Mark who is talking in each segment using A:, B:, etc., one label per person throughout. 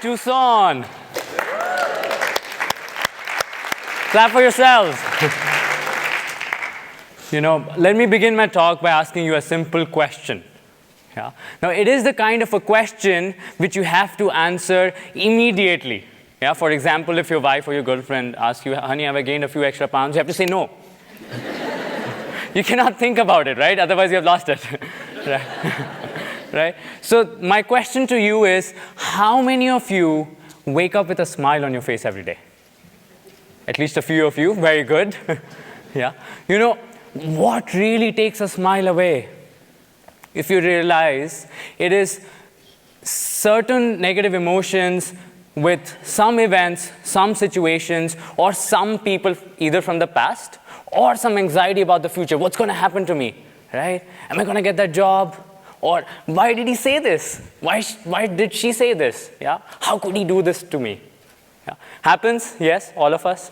A: Tucson. Clap for yourselves. Let me begin my talk by asking you a simple question. Yeah? Now, it is the kind of a question which you have to answer immediately. Yeah? For example, if your wife or your girlfriend asks you, honey, have I gained a few extra pounds? You have to say no. You cannot think about it, right? Otherwise, you have lost it. Right? So my question to you is, how many of you wake up with a smile on your face every day? At least a few of you. Very good. Yeah. What really takes a smile away? If you realize, it is certain negative emotions with some events, some situations, or some people either from the past, or some anxiety about the future. What's going to happen to me, right? Am I going to get that job? Or why did he say this? Why did she say this? Yeah? How could he do this to me? Yeah. Happens, yes, all of us.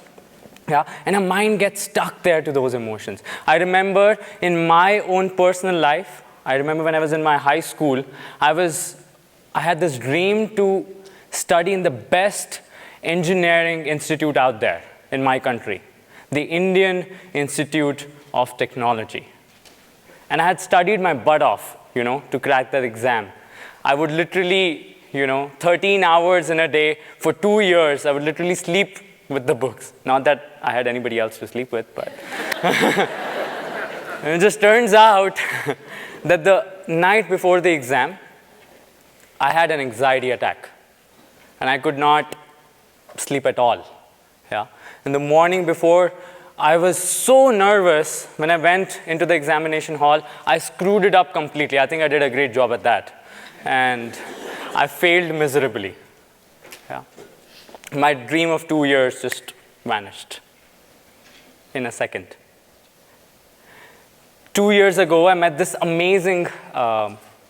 A: Yeah? And our mind gets stuck there to those emotions. I remember in my own personal life, I remember when I was in my high school, I had this dream to study in the best engineering institute out there in my country, the Indian Institute of Technology. And I had studied my butt off, to crack that exam. I would literally, 13 hours in a day for 2 years, I would literally sleep with the books. Not that I had anybody else to sleep with, but and it just turns out that the night before the exam, I had an anxiety attack. And I could not sleep at all. Yeah? In the morning before, I was so nervous when I went into the examination hall, I screwed it up completely. I think I did a great job at that. And I failed miserably. Yeah? My dream of 2 years just vanished in a second. 2 years ago, I met this amazing,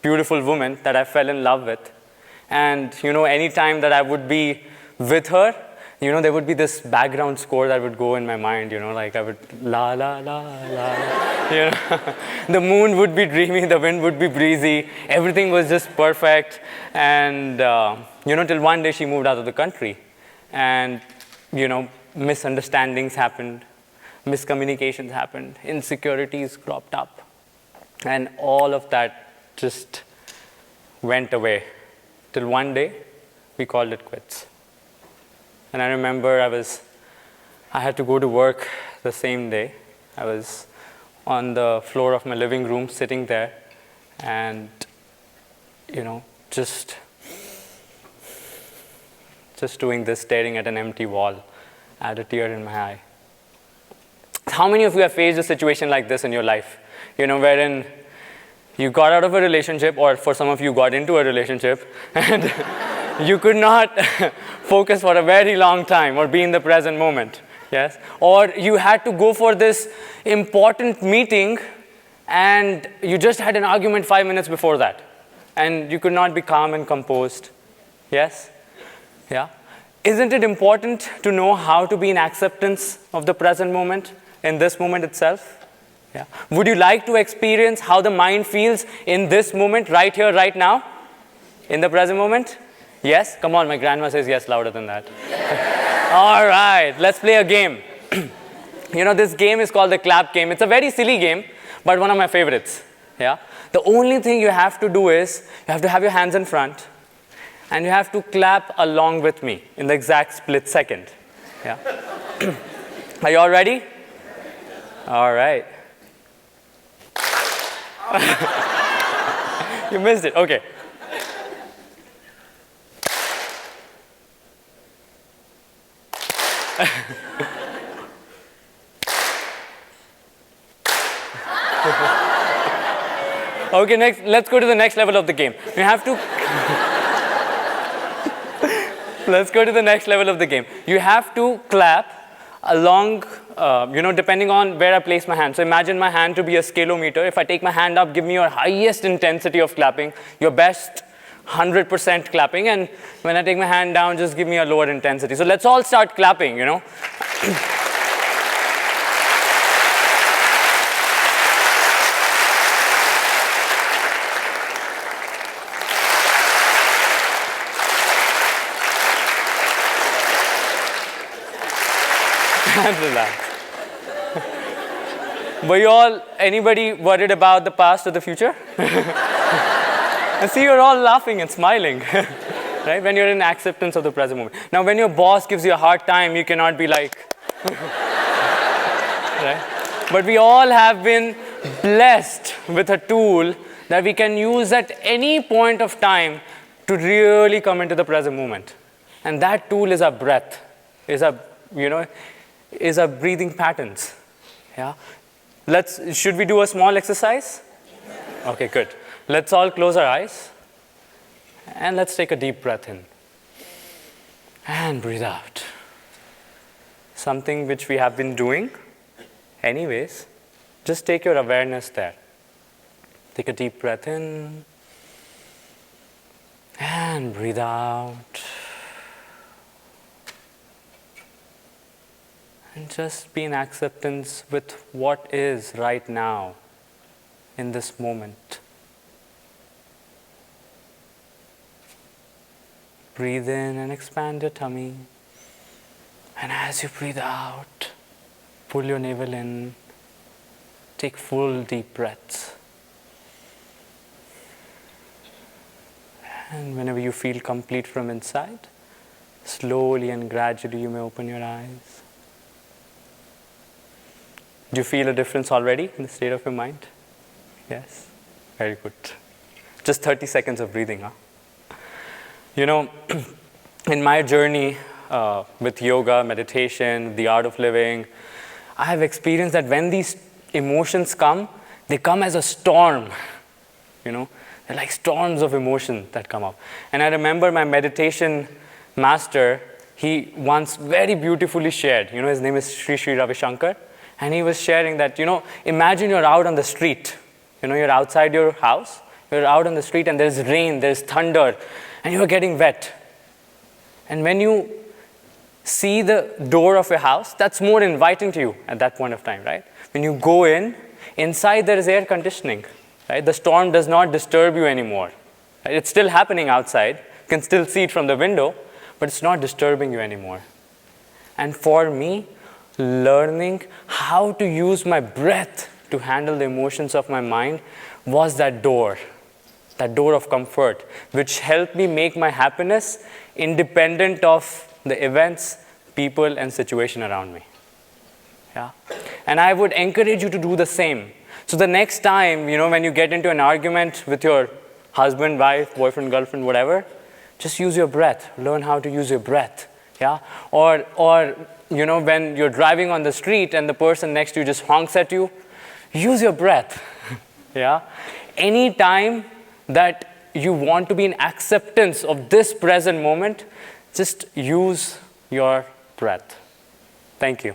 A: beautiful woman that I fell in love with. And, any time that I would be with her, there would be this background score that would go in my mind, like I would la, la, la, la. The moon would be dreamy, the wind would be breezy, everything was just perfect. And, till one day she moved out of the country. And, misunderstandings happened, miscommunications happened, insecurities cropped up. And all of that just went away. Till one day, we called it quits. And I remember I had to go to work the same day. I was on the floor of my living room, sitting there, and, just doing this, staring at an empty wall. I had a tear in my eye. How many of you have faced a situation like this in your life? Wherein you got out of a relationship, or for some of you got into a relationship, and you could not focus for a very long time or be in the present moment. Yes? Or you had to go for this important meeting and you just had an argument 5 minutes before that. And you could not be calm and composed. Yes? Yeah? Isn't it important to know how to be in acceptance of the present moment, in this moment itself? Yeah. Would you like to experience how the mind feels in this moment, right here, right now? In the present moment? Yes? Come on, my grandma says yes louder than that. All right, let's play a game. This game is called the clap game. It's a very silly game, but one of my favorites. Yeah? The only thing you have to do is, you have to have your hands in front, and you have to clap along with me in the exact split second. Yeah? Are you all ready? All right. You missed it. Okay. Okay, next, let's go to the next level of the game. You have to let's go to the next level of the game. You have to clap along, depending on where I place my hand. So imagine my hand to be a scalometer. If I take my hand up, give me your highest intensity of clapping, your best 100% clapping. And when I take my hand down, just give me a lower intensity. So let's all start clapping, and relax. Were you all, anybody worried about the past or the future? And see, you're all laughing and smiling, right? When you're in acceptance of the present moment. Now, when your boss gives you a hard time, you cannot be like, right? But we all have been blessed with a tool that we can use at any point of time to really come into the present moment. And that tool is our breath, is our breathing patterns. Yeah? Should we do a small exercise? Okay, good. Let's all close our eyes. And let's take a deep breath in. And breathe out. Something which we have been doing anyways. Just take your awareness there. Take a deep breath in. And breathe out. And just be in acceptance with what is right now in this moment. Breathe in and expand your tummy. And as you breathe out, pull your navel in. Take full deep breaths. And whenever you feel complete from inside, slowly and gradually you may open your eyes. Do you feel a difference already in the state of your mind? Yes? Very good. Just 30 seconds of breathing, huh? You know, in my journey with yoga, meditation, the art of living, I have experienced that when these emotions come, they come as a storm. You know, they're like storms of emotion that come up. And I remember my meditation master, he once very beautifully shared, his name is Sri Ravishankar. And he was sharing that, imagine you're out on the street. You're outside your house. You're out on the street and there's rain, there's thunder, and you're getting wet. And when you see the door of your house, that's more inviting to you at that point of time, right? When you go in, inside there is air conditioning, right? The storm does not disturb you anymore. Right? It's still happening outside. You can still see it from the window, but it's not disturbing you anymore. And for me, learning how to use my breath to handle the emotions of my mind was that door of comfort, which helped me make my happiness independent of the events, people, and situation around me. Yeah? And I would encourage you to do the same. So the next time, when you get into an argument with your husband, wife, boyfriend, girlfriend, whatever, just use your breath. Learn how to use your breath. Yeah? Or when you're driving on the street and the person next to you just honks at you, use your breath. Yeah? Any time that you want to be in acceptance of this present moment, just use your breath. Thank you.